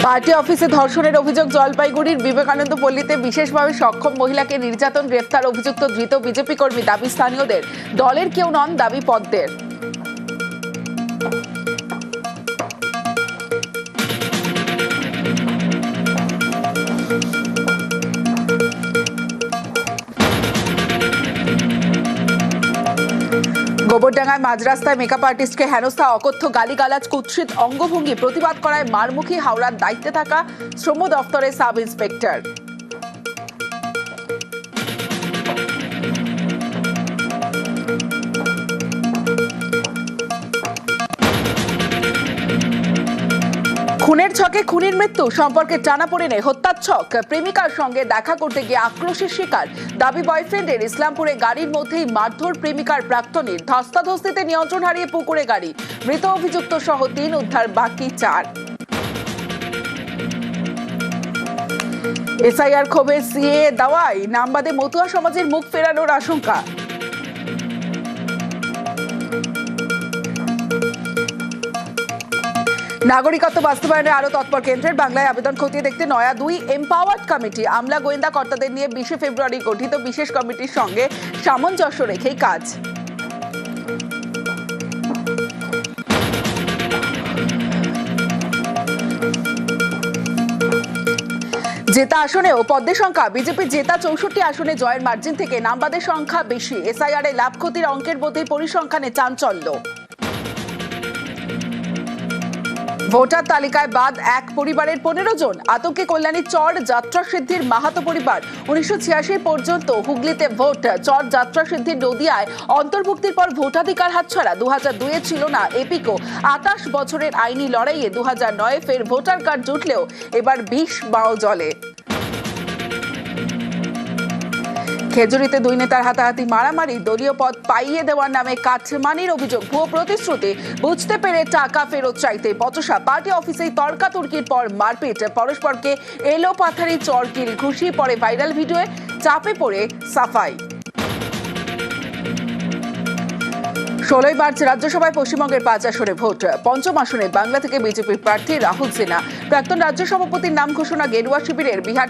Party অফিসে ধর্ষণের অভিযোগ। জলপাইগুড়ির বিবেকানন্দ পল্লীতে বিশেষভাবে সক্ষম মহিলাকে নির্যাতন, গ্রেফতার অভিযুক্ত ধৃত বিজেপি কর্মী। দাবি স্থানীয়দের, দলের কেউ নন, দাবি পদ্মের। গোবরডাঙ্গায় মাঝ রাস্তায় মেকআপ আর্টিস্টকে হেনস্থা, অকথ্য গালিগালাজ, কুৎসিত অঙ্গভঙ্গি প্রতিবাদ করায় মারমুখী হাওড়ার দায়িত্বে থাকা শ্রম দফতরের সাব ইন্সপেক্টর। খুনের ছকে খুনির মৃত্যু, সম্পর্কে টানাপোড়েনে হত্যার ছক। প্রেমিকার সঙ্গে দেখা করতে গিয়ে আক্রোশের শিকার, দাবি বয়ফ্রেন্ডের। ইসলামপুরে গাড়ির মধ্যেই মারধর প্রেমিকার প্রাক্তনীর। ধস্তাধস্তিতে নিয়ন্ত্রণ হারিয়ে পুকুরে গাড়ি। মৃত অভিযুক্ত সহ 3, উদ্ধার বাকি 4। এসআইআর ক্ষোভে সিএ দাওয়ায় নামবাদে মতুয়া সমাজের মুখ ফেরানোর আশঙ্কা। নাগরিকত্ব বাস্তবায়নে আরো তৎপর কেন্দ্রের। বাংলায় আবেদন খতিয়ে দেখতে নয়া 2 এম্পাওয়ার্ড কমিটি। আমলা গোয়েন্দা কর্তাদের নিয়ে 20 ফেব্রুয়ারি গঠিত বিশেষ কমিটির সঙ্গে সামঞ্জস্য রেখেই কাজ। জেতা আসনেও পদ্মের সংখ্যা। বিজেপি জেতা 64 আসনে জয়ের মার্জিন থেকে নামবাদের সংখ্যা বেশি। এসআইআর এ লাভ ক্ষতির অঙ্কের মধ্যেই পরিসংখ্যানে চাঞ্চল্য। ভোটার তালিকায় বাদ এক পরিবারের 15 জন। আতঙ্কে কল্যাণী চর যাত্রা সিদ্ধির মাহাতো পরিবার। 1986 পর্যন্ত হুগলিতে ভোট। চর যাত্রা সিদ্ধির নদিয়ায় অন্তর্ভুক্তির পর ভোটাধিকার হাতছাড়া। 2002-এ ছিল না এপিকো। 28 বছরের আইনি লড়াইয়ে 2009-এ ফের ভোটার কার্ড জুটলেও এবার বিষ বাও জলে। খেজুরিতে 2 নেতার হাতাহাতি, মারামারি, দলীয় পদ পাইয়ে দেওয়ার নামে কাটমানির অভিযোগ। ভুয়ো প্রতিশ্রুতি বুঝতে পেরে টাকা ফেরত চাইতে বচসা। পার্টি অফিসেই তর্কাতর্কির পর মারপিট। পরস্পরকে এলোপাথারি চড়কিল ঘুষি। পরে ভাইরাল ভিডিওয়ে চাপে পড়ে সাফাই। 16 মার্চ রাজ্যসভায় পশ্চিমবঙ্গের 5 আসনে ভোট। 5ম আসনে বাংলা থেকে বিজেপির প্রার্থী রাহুল সিনহা। প্রাক্তন রাজ্য সভাপতির নাম ঘোষণা। গেরুয়া শিবিরের বিহার